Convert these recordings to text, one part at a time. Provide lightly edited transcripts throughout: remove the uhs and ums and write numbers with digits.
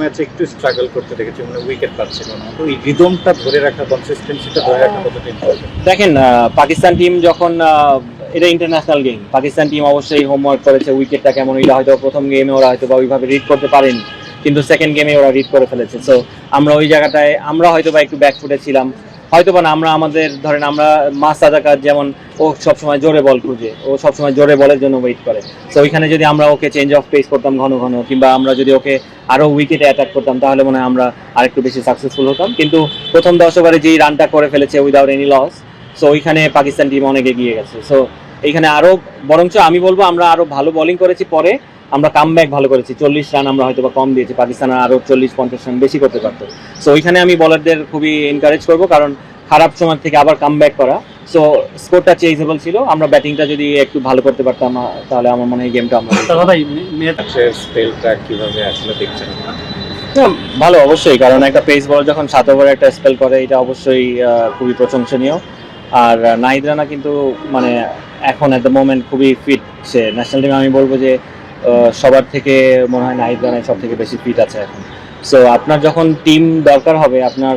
ম্যাচে একটু স্ট্রাগল করতে দেখেছি, মানে উইকেট পাচ্ছিল না। তো এই রিদমটা ধরে রাখা, কনসিস্টেন্সিটা ধরে রাখা কতটা ইম্পর্টেন্ট? দেখেন পাকিস্তান টিম যখন এটা ইন্টারন্যাশনাল গেম, পাকিস্তান টিম অবশ্যই হোমওয়ার্ক করেছে উইকেটটা কেমন, এটা হয়তো প্রথম গেমে ওরা হয়তো বা ওইভাবে রিড করতে পারেনি, কিন্তু সেকেন্ড গেমে ওরা রিড করে ফেলেছে। সো আমরা ওই জায়গাটায় আমরা হয়তো বা একটু ব্যাকফুটে ছিলাম, হয়তো বা না। আমরা আমাদের ধরেন আমরা মাস সাদাকাত যেমন ও সবসময় জোরে বল খুঁজে, ও সবসময় জোরে বলের জন্য ওয়েট করে। সো ওইখানে যদি আমরা ওকে চেঞ্জ অফ পেস করতাম ঘন ঘন, কিংবা আমরা যদি ওকে আরও উইকেটে অ্যাটাক করতাম, তাহলে মনে হয় আমরা আরেকটু বেশি সাকসেসফুল হতাম। কিন্তু প্রথম 10 ওভারে যেই রানটা করে ফেলেছে উইদাউট এনি লস, সো ওইখানে পাকিস্তান টিম অনেক এগিয়ে গেছে। সো এইখানে আরও বরঞ্চ আমি বলবো আমরা আরও ভালো বোলিং করেছি, পরে আমরা কাম ব্যাক ভালো করেছি। 40 রান আমরা হয়তো বা কম দিয়েছি, পাকিস্তান আরও 40-50 রান বেশি করতে পারতো। সো ওইখানে আমি বলারদের খুবই এনকারেজ করবো, কারণ খারাপ সময় থেকে আবার কাম ব্যাক করা। সো স্কোরটা চেজেবল ছিল, আমরা ব্যাটিংটা যদি একটু ভালো করতে পারতাম তাহলে আমার মনে হয় গেমটা আমরা ম্যাচের স্পেলটা কিভাবে আসলে দেখছেন? ভালো, অবশ্যই। কারণ একটা পেস বল যখন 7 ওভারে একটা স্পেল করে, এটা অবশ্যই খুবই প্রশংসনীয়। আর নাহিদ রানা কিন্তু মানে এখন এট দ্য মোমেন্ট খুবই ফিট। সে ন্যাশনাল টিমে আমি বলবো যে সবার থেকে মনে হয় নাহিদ রানাই সব থেকে বেশি ফিট আছে এখন। সো আপনার যখন টিম দরকার হবে আপনার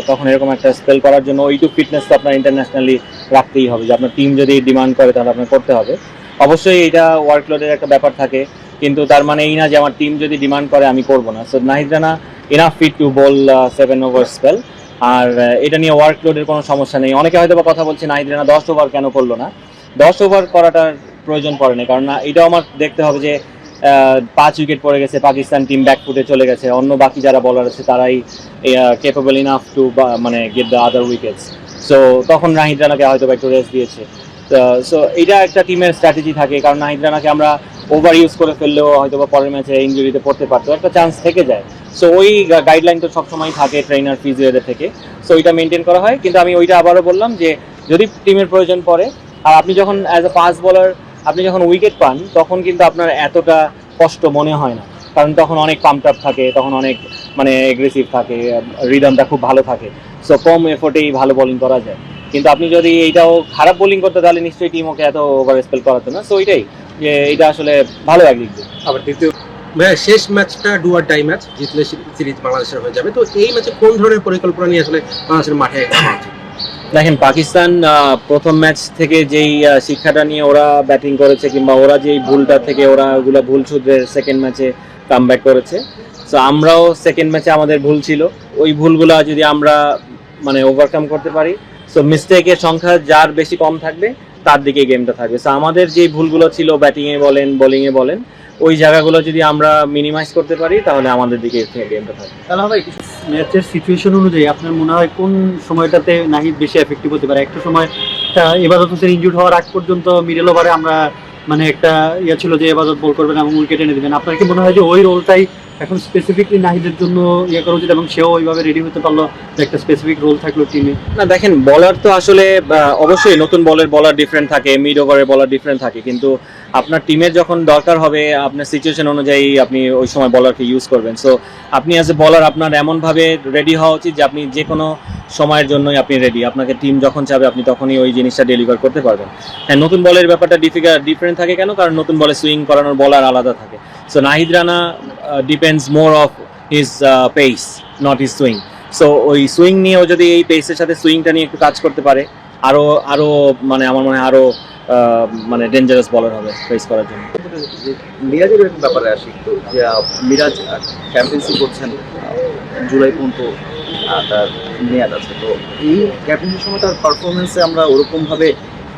তখন এরকম একটা স্পেল করার জন্য ওইটুকু ফিটনেস তো আপনার ইন্টারন্যাশনালি রাখতেই হবে, যে আপনার টিম যদি ডিমান্ড করে তাহলে আপনার করতে হবে। অবশ্যই এটা ওয়ার্কলোডের একটা ব্যাপার থাকে, কিন্তু তার মানে এই না যে আমার টিম যদি ডিমান্ড করে আমি করবো না। So Nahid Rana enough fit to bowl 7 over spell. আর এটা নিয়ে ওয়ার্কলোডের কোনো সমস্যা নেই। অনেকে হয়তো বা কথা বলছে নাহিদ রানা 10 ওভার কেন করলো না। 10 ওভার করাটার প্রয়োজন পড়ে না, কারণ এটাও আমার দেখতে হবে যে 5 উইকেট পড়ে গেছে, পাকিস্তান টিম ব্যাকফুটে চলে গেছে, অন্য বাকি যারা বলার আছে তারাই কেপেবল ইনাফ টু মানে get the other wickets. So তখন নাহিদ রানাকে হয়তো বা একটু রেস্ট দিয়েছে। সো এটা একটা টিমের স্ট্র্যাটেজি থাকে, কারণ নাহিদ রানাকে আমরা ওভার ইউজ করে ফেললেও হয়তো বা পরের ম্যাচে ইঞ্জুরিতে পড়তে পারতো, একটা চান্স থেকে যায়। সো ওই গাইডলাইন তো সবসময় থাকে ট্রেনার ফিজিওদের থেকে, সো ওইটা মেনটেন করা হয়। কিন্তু আমি ওইটা আবারও বললাম যে যদি টিমের প্রয়োজন পড়ে, আর আপনি যখন অ্যাজ এ ফাস্ট বোলার আপনি যখন উইকেট পান, তখন কিন্তু আপনার এতটা কষ্ট মনে হয় না, কারণ তখন অনেক পাম্পড আপ থাকে, তখন অনেক মানে এগ্রেসিভ থাকে, রিদমটা খুব ভালো থাকে। সো কম এফোর্টেই ভালো বোলিং করা যায়। কিন্তু আপনি যদি এইটাও খারাপ বোলিং করতে, তাহলে নিশ্চয়ই টিম ওকে এত ওভার স্পেল করাতো না। সো ওইটাই যে এটা আসলে ভালো একদিক দিয়ে। আবার দ্বিতীয় ভাইয়া, শেষ ম্যাচটা ডু অর ডাই ম্যাচ, জিতলে সিরিজ বাংলাদেশের হয়ে যাবে। তো এই ম্যাচে কোন ধরনের পরিকল্পনা নিয়ে আসলে বাংলাদেশের মাঠে নামা উচিত? দেখেন পাকিস্তান প্রথম ম্যাচ থেকে যেই শিক্ষাটা নিয়ে ওরা ব্যাটিং করেছে, কিংবা ওরা যেই ভুলটা থেকে ওরা ওগুলো ভুল শুধরে সেকেন্ড ম্যাচে কামব্যাক করেছে। সো আমরাও সেকেন্ড ম্যাচে আমাদের ভুল ছিল, ওই ভুলগুলা যদি আমরা মানে ওভারকাম করতে পারি, সো মিস্টেকের সংখ্যা যার বেশি কম থাকবে তার দিকে গেমটা থাকবে। সো আমাদের যে ভুলগুলো ছিল ব্যাটিংয়ে বলেন বোলিংয়ে বলেন, ওই জায়গাগুলো যদি আমরা মিনিমাইজ করতে পারি তাহলে আমাদের দিকে গেমটা থাকবে। তাহলে ভাই ম্যাচের সিচুয়েশন অনুযায়ী আপনার মনে হয় কোন সময়টাতে নাহিদ বেশি এফেক্টিভ হতে পারে? একটা সময় এবাদত হোসেন ইনজুর্ড হওয়ার আগ পর্যন্ত মিডল ওভারে আমরা মানে একটা ইয়ে ছিল যে এবাদত বল করবেন এবং উইকেট এনে দেবেন। আপনার কি মনে হয় যে ওই রোলটাই এখন স্পেসিফিকলি নাহিদের জন্য ইয়ে করা উচিত, এবং সেও ওইভাবে রেডি হতে পারলো যে একটা স্পেসিফিক রোল থাকলো টিমে? না দেখেন, বলার তো আসলে অবশ্যই নতুন বলের বলার ডিফারেন্ট থাকে, মিড ওভারের বলার ডিফারেন্ট থাকে, কিন্তু আপনার টিমের যখন দরকার হবে আপনার সিচুয়েশন অনুযায়ী আপনি ওই সময় বলারকে ইউজ করবেন। সো আপনি অ্যাজ এ বলার আপনার এমনভাবে রেডি হওয়া উচিত যে আপনি যে কোনো সময়ের জন্যই আপনি রেডি, আপনাকে টিম যখন চাবে আপনি তখনই ওই জিনিসটা ডেলিভার করতে পারবেন। হ্যাঁ, নতুন বলের ব্যাপারটা ডিফারেন্ট থাকে কেন? কারণ নতুন বলে সুইং করানোর বলার আলাদা থাকে। So Nahid Rana depends more of his pace, not his swing. So ওই সুইং নিয়েও যদি এই পেসের সাথে সুইংটা নিয়ে একটু কাজ করতে পারে, আরো মানে আমার মনে হয় আরো মানে ডেঞ্জারাস বলার হবে ফেস করার জন্য। মিরাজের একটা ব্যাপারে আসি একটু, যে মিরাজ ক্যাপ্টেন্সি করছেন জুলাই পর্যন্ত তার মেয়াদ আছে। তো এই ক্যাপ্টেন্সির সময় তার পারফরমেন্সে আমরা ওরকমভাবে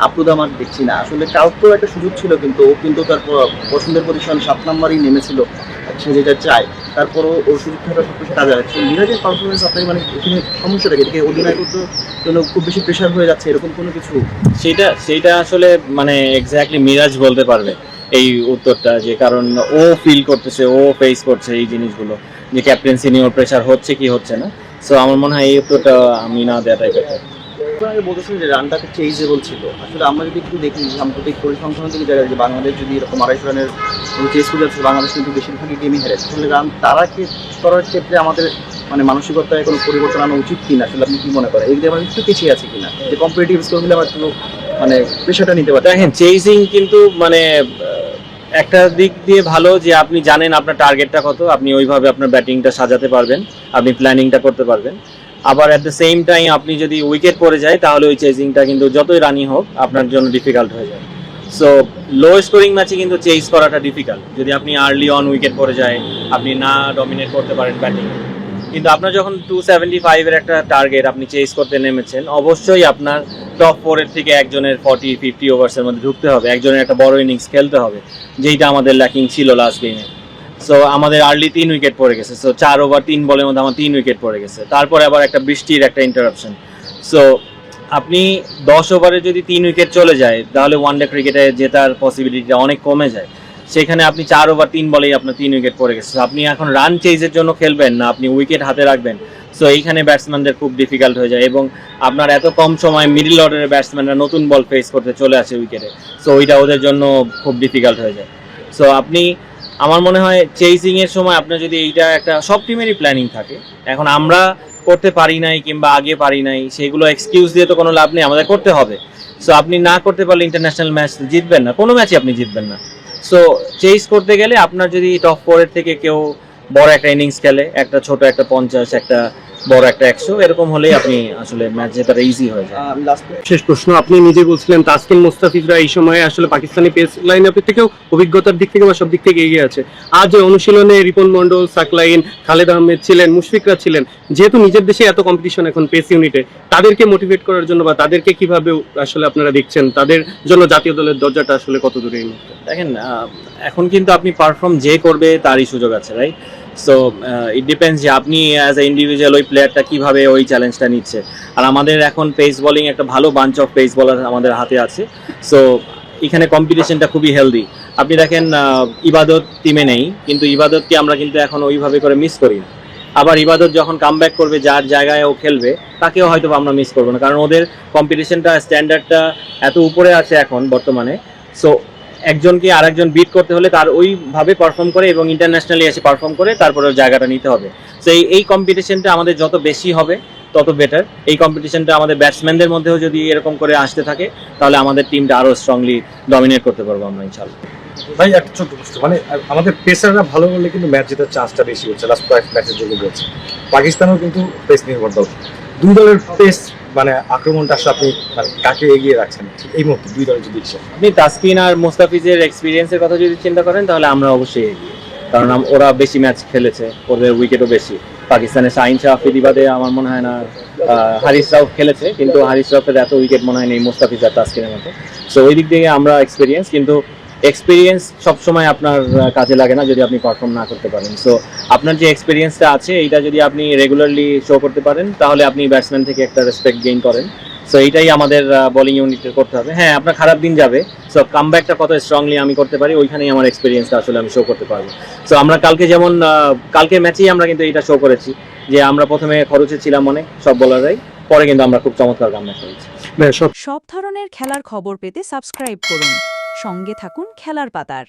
আপ্লুত আমার দেখছি না। আসলে কাউকেও একটা সুযোগ ছিল, কিন্তু ও কিন্তু তার পছন্দের পজিশন 7 নম্বরই নেমেছিল, সে যেটা চায়। তারপরও ওর সুযোগটা সব কিছু কাজে লাগছে। মিরাজের পারফরমেন্স আপনার মানে এখানে সমস্যাটা কি? এদিকে অধিনায়কত্ব জন্য খুব বেশি প্রেশার হয়ে যাচ্ছে এরকম কোনো কিছু? সেইটা আসলে মানে এক্স্যাক্টলি মিরাজ বলতে পারবে এই উত্তরটা, যে কারণ ও ফিল করতেছে, ও ফেস করছে এই জিনিসগুলো, যে ক্যাপ্টেন্সি নিয়ে ওর প্রেশার হচ্ছে কি হচ্ছে না। সো আমার মনে হয় এই উত্তরটা আমি না দেওয়াটাই বেটার। আগে বলতেছেন যে রানটাকে চেজেবল ছিল। আসলে আমরা যদি একটু দেখি সাম্প্রতিক পরিসংখ্যান থেকে দেখা যায় যে বাংলাদেশ যদি এরকম 250 রানের চেজ করে যাচ্ছে, বাংলাদেশ কিন্তু বেশিরভাগই গেমই হেরে। আসলে রান তারাকে করার ক্ষেত্রে আমাদের মানে মানসিকতায় কোনো পরিবর্তন আনা উচিত কিনা, আসলে আপনি কি মনে করেন? এই যে আমরা একটু পিছিয়ে আছি কিনা, যে কম্পিটিটিভ স্কোর হলে আমরা একটু মানে প্রেশারটা নিতে পারি? দেখেন চেজিং কিন্তু মানে একটা দিক দিয়ে ভালো যে আপনি জানেন আপনার টার্গেটটা কত, আপনি ওইভাবে আপনার ব্যাটিংটা সাজাতে পারবেন, আপনি প্ল্যানিংটা করতে পারবেন। আবার অ্যাট দ্য সেম টাইম আপনি যদি উইকেট পড়ে যায় তাহলে ওই চেজিংটা কিন্তু যতই রানি হোক আপনার জন্য ডিফিকাল্ট হয়ে যায়। সো লো স্কোরিং ম্যাচে কিন্তু চেজ করাটা ডিফিকাল্ট, যদি আপনি আর্লি অন উইকেট পড়ে যায়, আপনি না ডমিনেট করতে পারেন ব্যাটিংয়ে। কিন্তু আপনার যখন 275-এর একটা টার্গেট আপনি চেজ করতে নেমেছেন, অবশ্যই আপনার টপ 4-এর থেকে একজনের 40-50 ওভার্সের মধ্যে ঢুকতে হবে, একজনের একটা বড় ইনিংস খেলতে হবে, যেইটা আমাদের ল্যাকিং ছিল লাস্ট গেমে। সো আমাদের আর্লি 3 উইকেট পড়ে গেছে, সো 4 ওভার 3 বলের মধ্যে আমার 3 উইকেট পড়ে গেছে। তারপরে আবার একটা বৃষ্টির একটা ইন্টারাপশন। সো আপনি 10 ওভারে যদি 3 উইকেট চলে যায় তাহলে ওয়ানডে ক্রিকেটে জেতার পসিবিলিটিটা অনেক কমে যায়। সেখানে আপনি 4 ওভার 3 বলেই আপনার 3 উইকেট পড়ে গেছে। আপনি এখন রান চেজের জন্য খেলবেন না, আপনি উইকেট হাতে রাখবেন। সো এইখানে ব্যাটসম্যানদের খুব ডিফিকাল্ট হয়ে যায়, এবং আপনার এত কম সময় মিডল অর্ডারের ব্যাটসম্যানরা নতুন বল ফেস করতে চলে আসে উইকেটে। সো ওইটা ওদের জন্য খুব ডিফিকাল্ট হয়ে যায়। সো আপনি, আমার মনে হয় চেজিং এর সময় আপনার যদি এইটা একটা, সব টিমেরই প্ল্যানিং থাকে, এখন আমরা করতে পারি নাই কিংবা আগে পারি নাই, সেগুলো এক্সকিউজ দিয়ে তো কোনো লাভ নেই, আমাদের করতে হবে। সো আপনি না করতে পারলে ইন্টারন্যাশনাল ম্যাচ জিতবেন না, কোনো ম্যাচই আপনি জিতবেন না। সো চেজ করতে গেলে আপনার যদি টপ 4-এর থেকে কেউ বড় একটা ইনিংস খেলে, একটা ছোট একটা 50, একটা বড় একটা 100, এরকম হলেই আপনি আসলে ম্যাচ জেতাটা ইজি হয়ে যায়। আমি লাস্ট শেষ প্রশ্ন, আপনি নিজে বলছিলেন তাসকিন মুস্তাফিজরা এই সময়ে আসলে পাকিস্তানি পেস লাইন আপের থেকেও অভিজ্ঞতার দিক থেকে বা সব দিক থেকে এগিয়ে আছে। আজ অনুশীলনে রিপন মন্ডল, সাকলাইন, খালেদ আহমেদ ছিলেন, মুশফিকরা ছিলেন। যেহেতু নিজের দেশে এত কম্পিটিশন এখন পেস ইউনিটে, তাদেরকে মোটিভেট করার জন্য বা তাদেরকে কিভাবে আসলে আপনারা দেখছেন, তাদের জন্য জাতীয় দলের দরজাটা আসলে কত দূরে? দেখেন, এখন কিন্তু আপনি পারফর্ম যে করবে তারই সুযোগ আছে, রাইট? সো ইট ডিপেন্ডস যে আপনি অ্যাজ এ ইন্ডিভিজুয়াল ওই প্লেয়ারটা কীভাবে ওই চ্যালেঞ্জটা নিচ্ছে। আর আমাদের এখন পেস বোলিং একটা ভালো বাঞ্চ অফ পেস বলার আমাদের হাতে আছে। সো এখানে কম্পিটিশনটা খুবই হেলদি। আপনি দেখেন, ইবাদত টিমে নেই, কিন্তু ইবাদতকে আমরা কিন্তু এখন ওইভাবে করে মিস করি না। আবার ইবাদত যখন কামব্যাক করবে, যার জায়গায় ও খেলবে তাকেও হয়তো আমরা মিস করবো না, কারণ ওদের কম্পিটিশনটা, স্ট্যান্ডার্ডটা এত উপরে আছে এখন বর্তমানে। সো একজনকে আরেকজন বিট করতে হলে তার ওইভাবে পারফর্ম করে এবং ইন্টারন্যাশনালি এসে পারফর্ম করে তারপরে ওর জায়গাটা নিতে হবে। সো এই কম্পিটিশনটা আমাদের যত বেশি হবে তত বেটার। এই কম্পিটিশনটা আমাদের ব্যাটসম্যানদের মধ্যেও যদি এরকম করে আসতে থাকে তাহলে আমাদের টিমটা আরও স্ট্রংলি ডমিনেট করতে পারবো আমরা ইনশাল্লাহ। ভাই একটা ছোট্ট প্রশ্ন, মানে আমাদের পেসাররা ভালো করলে কিন্তু ম্যাচ জেতার চান্সটা বেশি হচ্ছে, লাস্ট কয়েক ম্যাচের জন্য বলছে। পাকিস্তানও কিন্তু পেস নির্ভর দল, দুই দলের পেস মানে আক্রমণটা আসলে আপনি মানে কাকে এগিয়ে রাখছেন এই মুহূর্তে দুই দলের যদি দেখছেন? আপনি তাসকিন আর মুস্তাফিজের এক্সপিরিয়েন্সের কথা যদি চিন্তা করেন তাহলে আমরা অবশ্যই এগিয়ে, কারণ ওরা বেশি ম্যাচ খেলেছে, ওদের উইকেটও বেশি। পাকিস্তানের শাহিন শাহ আফ্রিদিবাদে আমার মনে হয় না, হারিস রাউফ খেলেছে, কিন্তু হারিস রাউফের এত উইকেট মনে হয় নেই মুস্তাফিজ আর তাসকিনের মতো। সো ওই দিক থেকে আমরা এক্সপিরিয়েন্স, কিন্তু এক্সপিরিয়েন্স সবসময় আপনার কাজে লাগে না যদি আপনি পারফর্ম না করতে পারেন। সো আপনার যে এক্সপিরিয়েন্সটা আছে এইটা যদি আপনি রেগুলারলি শো করতে পারেন তাহলে আপনি ব্যাটসম্যান থেকে একটা রেসপেক্ট গেইন করেন। সো এইটাই আমাদের বোলিং ইউনিটের করতে হবে। হ্যাঁ, আপনার খারাপ দিন যাবে, সো কামব্যাকটা কত স্ট্রংলি আমি করতে পারি ওইখানেই আমার এক্সপিরিয়েন্সটা আসলে আমি শো করতে পারবো। সো আমরা কালকে যেমন কালকের ম্যাচেই আমরা কিন্তু এটা শো করেছি যে আমরা প্রথমে খরচে ছিলাম অনেক সব বোলাররাই, পরে কিন্তু আমরা খুব চমৎকার কামব্যাক করেছি। সব ধরনের খেলার খবর পেতে সাবস্ক্রাইব করুন, সঙ্গে থাকুন খেলার পাতার।